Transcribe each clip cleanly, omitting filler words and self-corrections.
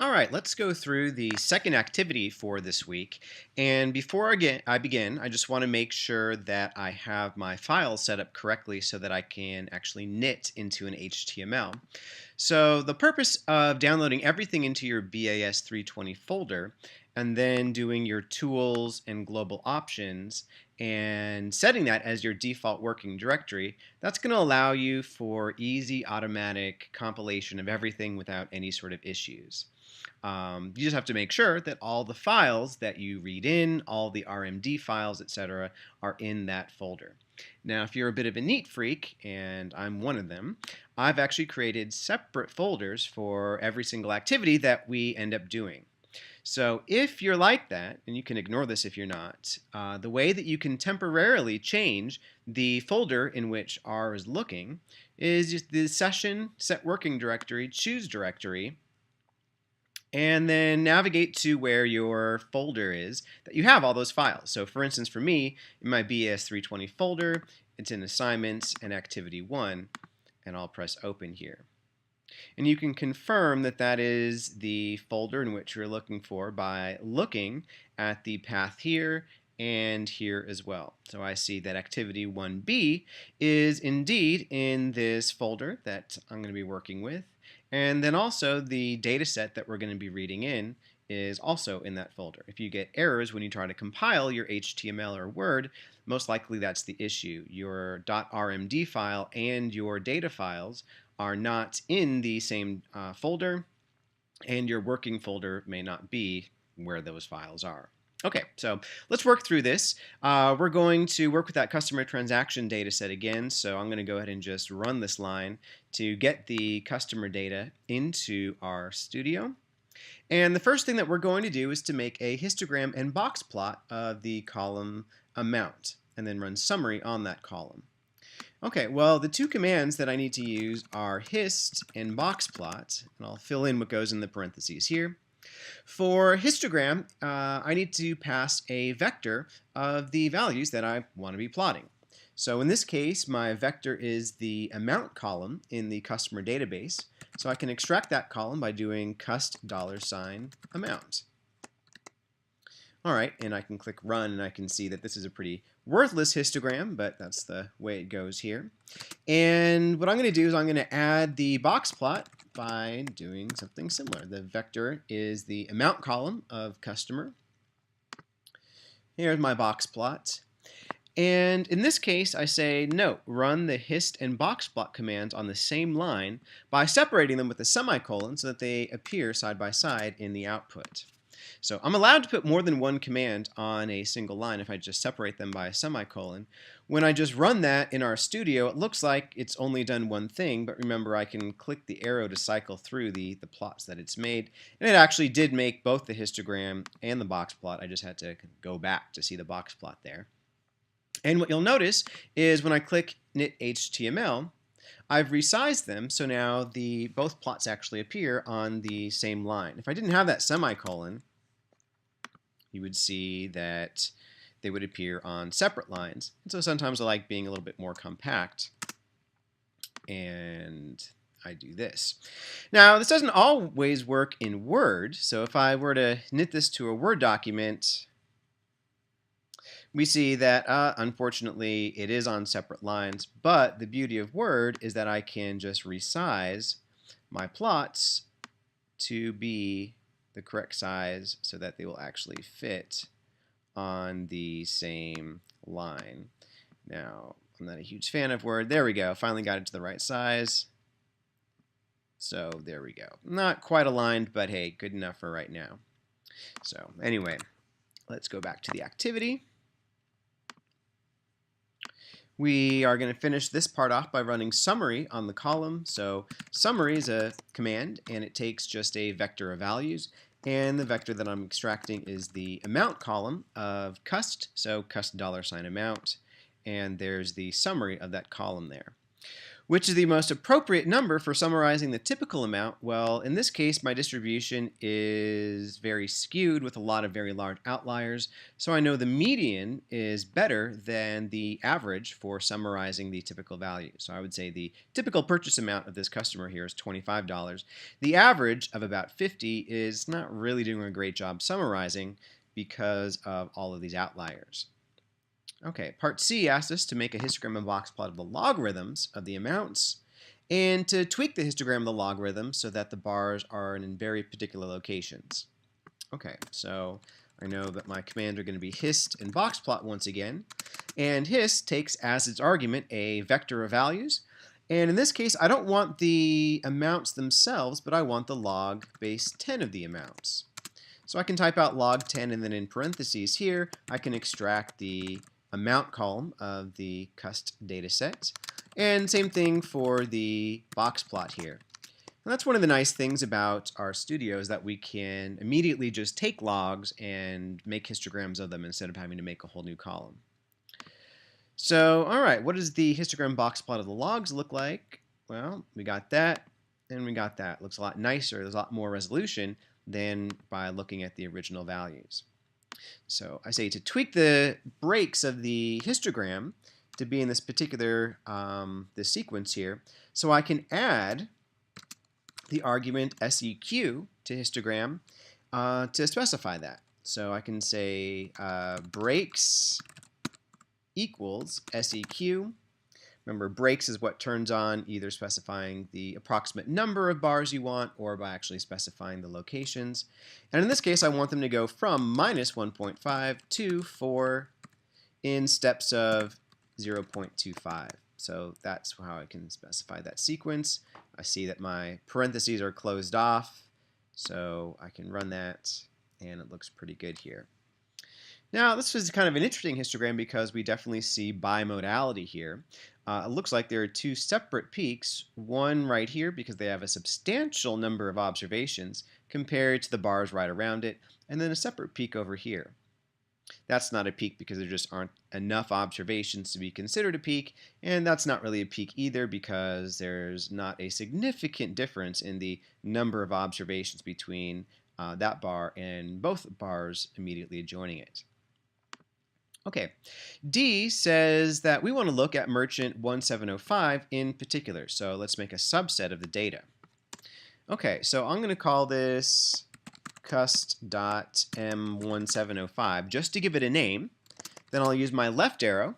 All right, let's go through the second activity for this week. And before I begin, I just want to make sure that I have my files set up correctly so that I can actually knit into an HTML. So the purpose of downloading everything into your BAS 320 folder and then doing your tools and global options and setting that as your default working directory, that's going to allow you for easy automatic compilation of everything without any sort of issues. You just have to make sure that all the files that you read in, all the RMD files, etc., are in that folder. Now, if you're a bit of a neat freak, and I'm one of them, I've actually created separate folders for every single activity that we end up doing. So if you're like that, and you can ignore this if you're not, the way that you can temporarily change the folder in which R is looking is just the session set working directory, choose directory, and then navigate to where your folder is that you have all those files. So for instance, for me, in my BS320 folder, it's in Assignments and Activity 1, and I'll press Open here. And you can confirm that that is the folder in which you're looking for by looking at the path here and here as well. So I see that Activity 1B is indeed in this folder that I'm going to be working with. And then also the data set that we're going to be reading in is also in that folder. If you get errors when you try to compile your HTML or Word, most likely that's the issue. Your .rmd file and your data files are not in the same folder, and your working folder may not be where those files are. Okay, so let's work through this. We're going to work with that customer transaction data set again, so I'm going to go ahead and just run this line to get the customer data into our studio. And the first thing that we're going to do is to make a histogram and box plot of the column amount, and then run summary on that column. Okay, well, the two commands that I need to use are hist and boxplot, and I'll fill in what goes in the parentheses here. For histogram, I need to pass a vector of the values that I want to be plotting. So in this case, my vector is the amount column in the customer database, so I can extract that column by doing cust $amount. All right, and I can click run, and I can see that this is a pretty worthless histogram, but that's the way it goes here. And what I'm going to do is I'm going to add the box plot by doing something similar. The vector is the amount column of customer. Here's my box plot. And in this case, I say, no, run the hist and boxplot commands on the same line by separating them with a semicolon so that they appear side by side in the output. So I'm allowed to put more than one command on a single line if I just separate them by a semicolon. When I just run that in our studio, it looks like it's only done one thing, but remember I can click the arrow to cycle through the plots that it's made. And it actually did make both the histogram and the box plot. I just had to go back to see the box plot there. And what you'll notice is when I click knit HTML, I've resized them so now both plots actually appear on the same line. If I didn't have that semicolon, you would see that they would appear on separate lines. And so sometimes I like being a little bit more compact, and I do this. Now, this doesn't always work in Word, so if I were to knit this to a Word document, we see that, unfortunately, it is on separate lines, but the beauty of Word is that I can just resize my plots to be the correct size so that they will actually fit on the same line. Now, I'm not a huge fan of Word. There we go. Finally got it to the right size. So there we go. Not quite aligned, but hey, good enough for right now. So anyway, let's go back to the activity. We are going to finish this part off by running summary on the column. So summary is a command, and it takes just a vector of values. And the vector that I'm extracting is the amount column of cust, so cust $amount. And there's the summary of that column there. Which is the most appropriate number for summarizing the typical amount? Well, in this case, my distribution is very skewed with a lot of very large outliers, so I know the median is better than the average for summarizing the typical value. So I would say the typical purchase amount of this customer here is $25. The average of about 50 is not really doing a great job summarizing because of all of these outliers. Okay, part C asks us to make a histogram and box plot of the logarithms of the amounts and to tweak the histogram of the logarithms so that the bars are in very particular locations. Okay, so I know that my commands are going to be hist and box plot once again, and hist takes as its argument a vector of values, and in this case I don't want the amounts themselves, but I want the log base 10 of the amounts. So I can type out log 10 and then in parentheses here I can extract the amount column of the cust data set. And same thing for the box plot here. And that's one of the nice things about RStudio is that we can immediately just take logs and make histograms of them instead of having to make a whole new column. So, all right, what does the histogram box plot of the logs look like? Well, we got that and we got that. It looks a lot nicer. There's a lot more resolution than by looking at the original values. So I say to tweak the breaks of the histogram to be in this particular this sequence here, so I can add the argument seq to histogram to specify that. So I can say breaks equals seq. Remember, breaks is what turns on either specifying the approximate number of bars you want or by actually specifying the locations. And in this case, I want them to go from minus 1.5 to 4 in steps of 0.25. So that's how I can specify that sequence. I see that my parentheses are closed off, so I can run that, and it looks pretty good here. Now, this is kind of an interesting histogram because we definitely see bimodality here. It looks like there are two separate peaks, one right here because they have a substantial number of observations compared to the bars right around it, and then a separate peak over here. That's not a peak because there just aren't enough observations to be considered a peak, and that's not really a peak either because there's not a significant difference in the number of observations between that bar and both bars immediately adjoining it. Okay, D says that we want to look at merchant 1705 in particular, so let's make a subset of the data. Okay, so I'm going to call this cust.m1705 just to give it a name. Then I'll use my left arrow,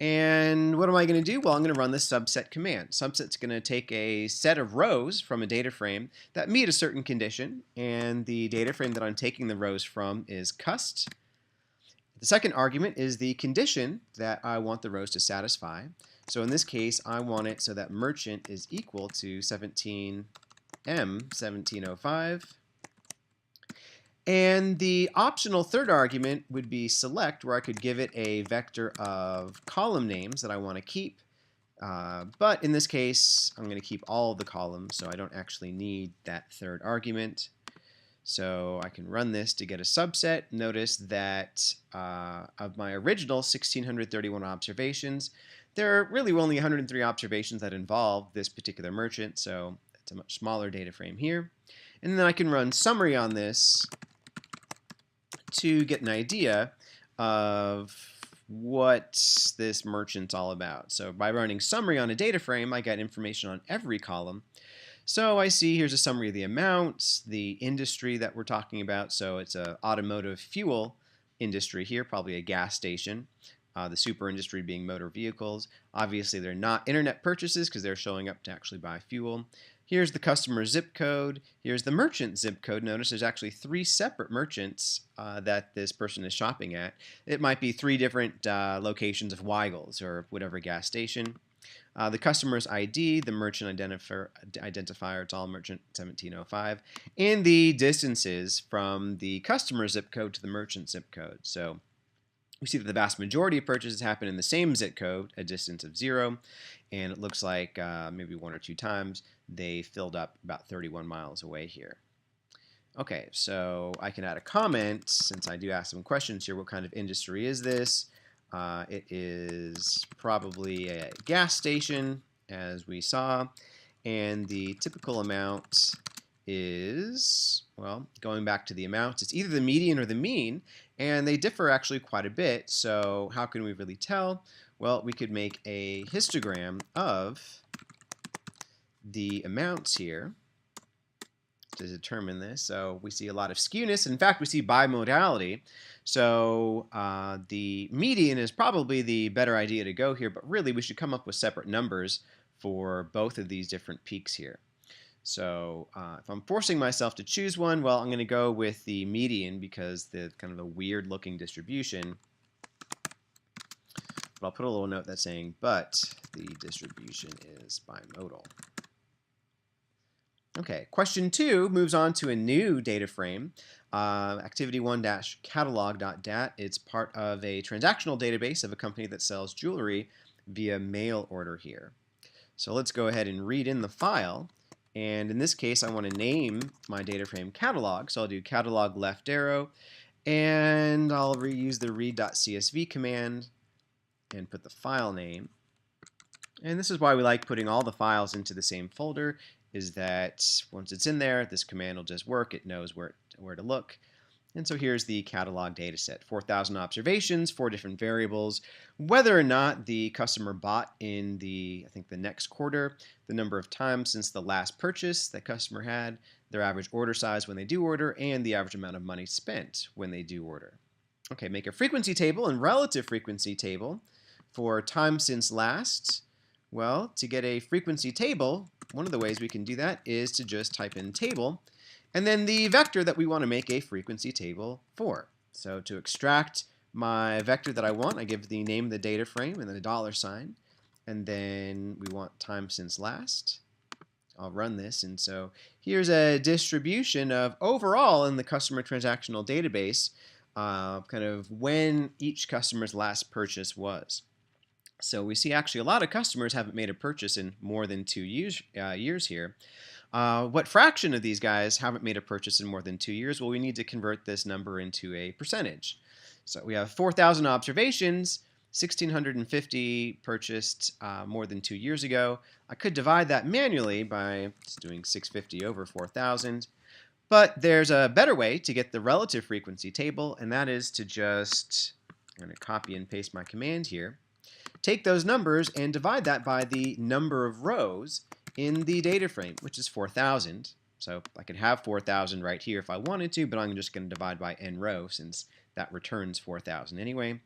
and what am I going to do? Well, I'm going to run this subset command. Subset's going to take a set of rows from a data frame that meet a certain condition, and the data frame that I'm taking the rows from is cust. The second argument is the condition that I want the rows to satisfy. So in this case, I want it so that merchant is equal to 17m1705. And the optional third argument would be select, where I could give it a vector of column names that I want to keep. But in this case, I'm going to keep all of the columns, so I don't actually need that third argument. So I can run this to get a subset. Notice that of my original 1,631 observations, there are really only 103 observations that involve this particular merchant, so it's a much smaller data frame here. And then I can run summary on this to get an idea of what this merchant's all about. So by running summary on a data frame, I get information on every column. So I see here's a summary of the amounts, the industry that we're talking about. So it's an automotive fuel industry here, probably a gas station. The super industry being motor vehicles. Obviously, they're not internet purchases because they're showing up to actually buy fuel. Here's the customer zip code. Here's the merchant zip code. Notice there's actually 3 separate merchants that this person is shopping at. It might be 3 different locations of Weigel's or whatever gas station. The customer's ID, the merchant identifier, it's all merchant 1705, and the distances from the customer zip code to the merchant zip code. So we see that the vast majority of purchases happen in the same zip code, a distance of 0, and it looks like maybe 1 or 2 times they filled up about 31 miles away here. Okay, so I can add a comment since I do ask some questions here. What kind of industry is this? It is probably a gas station, as we saw, and the typical amount is, well, going back to the amounts, it's either the median or the mean, and they differ actually quite a bit. So how can we really tell? Well, we could make a histogram of the amounts here to determine this. So we see a lot of skewness. In fact, we see bimodality. So the median is probably the better idea to go here, but really we should come up with separate numbers for both of these different peaks here. So if I'm forcing myself to choose one, well, I'm going to go with the median because the kind of a weird looking distribution. But I'll put a little note that's saying, but the distribution is bimodal. Okay, question 2 moves on to a new data frame, activity1-catalog.dat. It's part of a transactional database of a company that sells jewelry via mail order here. So let's go ahead and read in the file. And in this case, I want to name my data frame catalog. So I'll do catalog left arrow, and I'll reuse the read.csv command and put the file name. And this is why we like putting all the files into the same folder, is that once it's in there, this command will just work. It knows where to look. And so here's the catalog data set, 4,000 observations, 4 different variables, whether or not the customer bought in the, I think the next quarter, the number of times since the last purchase that customer had, their average order size when they do order, and the average amount of money spent when they do order. Okay, make a frequency table and relative frequency table for time since last. Well, to get a frequency table, one of the ways we can do that is to just type in table and then the vector that we want to make a frequency table for. So to extract my vector that I want, I give the name of the data frame and then a $sign. And then we want time since last. I'll run this, and so here's a distribution of overall in the customer transactional database, kind of when each customer's last purchase was. So we see actually a lot of customers haven't made a purchase in more than 2 years here. What fraction of these guys haven't made a purchase in more than 2 years? Well, we need to convert this number into a percentage. So we have 4,000 observations, 1,650 purchased more than 2 years ago. I could divide that manually by just doing 650 over 4,000. But there's a better way to get the relative frequency table, and that is to just, I'm going to copy and paste my command here. Take those numbers and divide that by the number of rows in the data frame, which is 4,000. So I could have 4,000 right here if I wanted to, but I'm just going to divide by n row since that returns 4,000 anyway.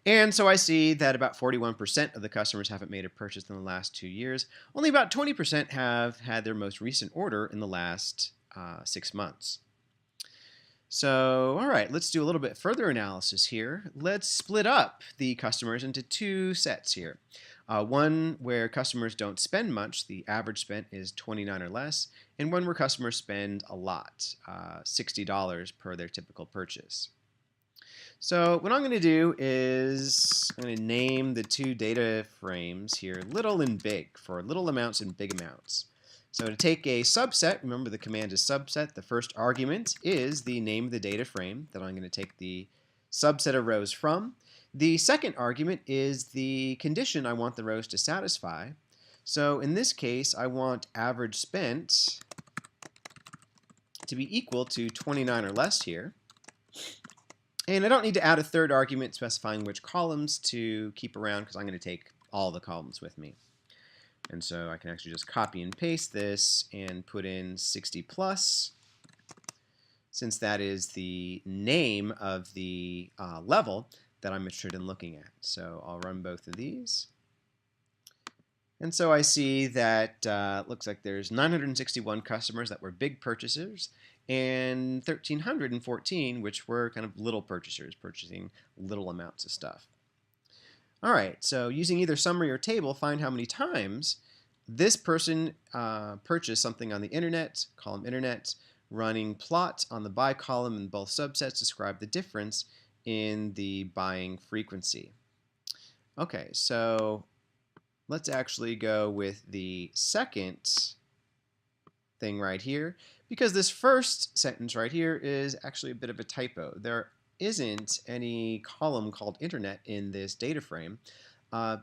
And so I see that about 41% of the customers haven't made a purchase in the last 2 years. Only about 20% have had their most recent order in the last 6 months. So, all right, let's do a little bit further analysis here. Let's split up the customers into 2 sets here. One where customers don't spend much, the average spent is $29 or less, and one where customers spend a lot, $60 per their typical purchase. So what I'm going to do is I'm going to name the 2 data frames here little and big for little amounts and big amounts. So to take a subset, remember the command is subset, the first argument is the name of the data frame that I'm going to take the subset of rows from. The second argument is the condition I want the rows to satisfy. So in this case, I want average spent to be equal to 29 or less here. And I don't need to add a third argument specifying which columns to keep around because I'm going to take all the columns with me. And so I can actually just copy and paste this and put in 60 plus, since that is the name of the level that I'm interested in looking at. So I'll run both of these. And so I see that looks like there's 961 customers that were big purchasers and 1,314 which were kind of little purchasers, purchasing little amounts of stuff. All right, so using either summary or table, find how many times this person purchased something on the internet, column internet, running plot on the by column in both subsets, describe the difference in the buying frequency. Okay, so let's actually go with the second thing right here, because this first sentence right here is actually a bit of a typo. There isn't any column called internet in this data frame.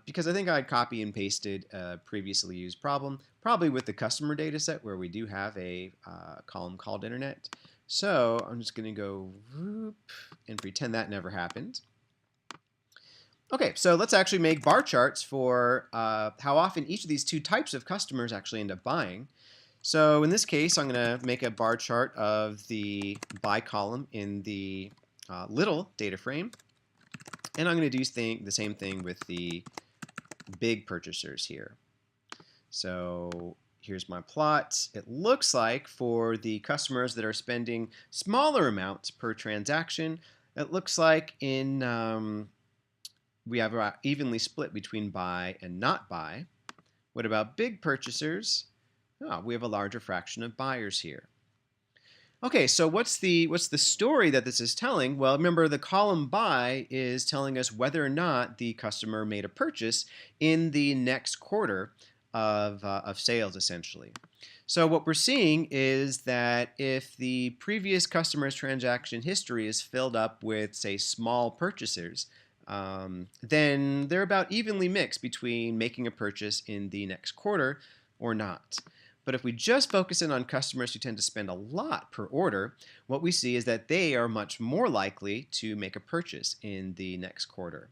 because I think I copy and pasted a previously used problem, probably with the customer data set where we do have a column called internet. So I'm just going to go whoop and pretend that never happened. Okay, so let's actually make bar charts for how often each of these two types of customers actually end up buying. So in this case, I'm going to make a bar chart of the buy column in the little data frame. And I'm going to do the same thing with the big purchasers here. So here's my plot. It looks like for the customers that are spending smaller amounts per transaction, it looks like we have evenly split between buy and not buy. What about big purchasers? Oh, we have a larger fraction of buyers here. Okay, so what's the story that this is telling? Well, remember the column buy is telling us whether or not the customer made a purchase in the next quarter of sales, essentially. So what we're seeing is that if the previous customer's transaction history is filled up with, say, small purchasers, then they're about evenly mixed between making a purchase in the next quarter or not. But if we just focus in on customers who tend to spend a lot per order, what we see is that they are much more likely to make a purchase in the next quarter.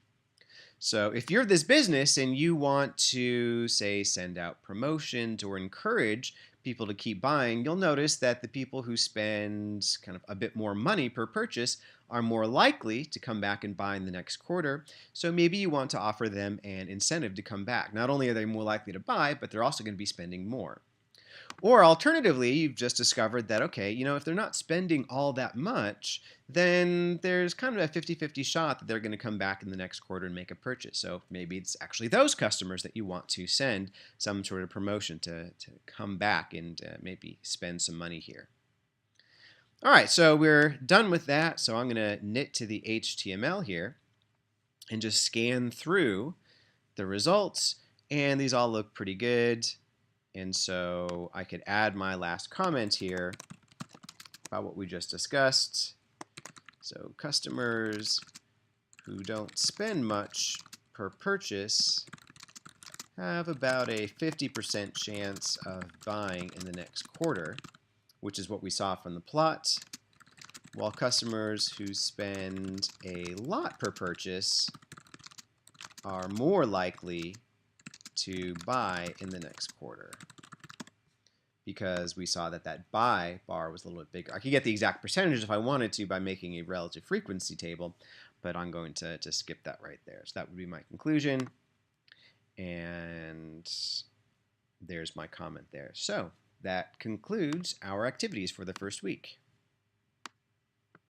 So if you're this business and you want to, say, send out promotions or encourage people to keep buying, you'll notice that the people who spend kind of a bit more money per purchase are more likely to come back and buy in the next quarter. So maybe you want to offer them an incentive to come back. Not only are they more likely to buy, but they're also going to be spending more. Or alternatively, you've just discovered that, okay, if they're not spending all that much, then there's kind of a 50-50 shot that they're going to come back in the next quarter and make a purchase. So maybe it's actually those customers that you want to send some sort of promotion to come back and maybe spend some money here. All right, so we're done with that. So I'm going to knit to the HTML here and just scan through the results. And these all look pretty good. And so I could add my last comment here about what we just discussed. So customers who don't spend much per purchase have about a 50% chance of buying in the next quarter, which is what we saw from the plot, while customers who spend a lot per purchase are more likely to buy in the next quarter, because we saw that buy bar was a little bit bigger. I could get the exact percentages if I wanted to by making a relative frequency table, but I'm going to skip that right there. So that would be my conclusion, and there's my comment there. So that concludes our activities for the first week.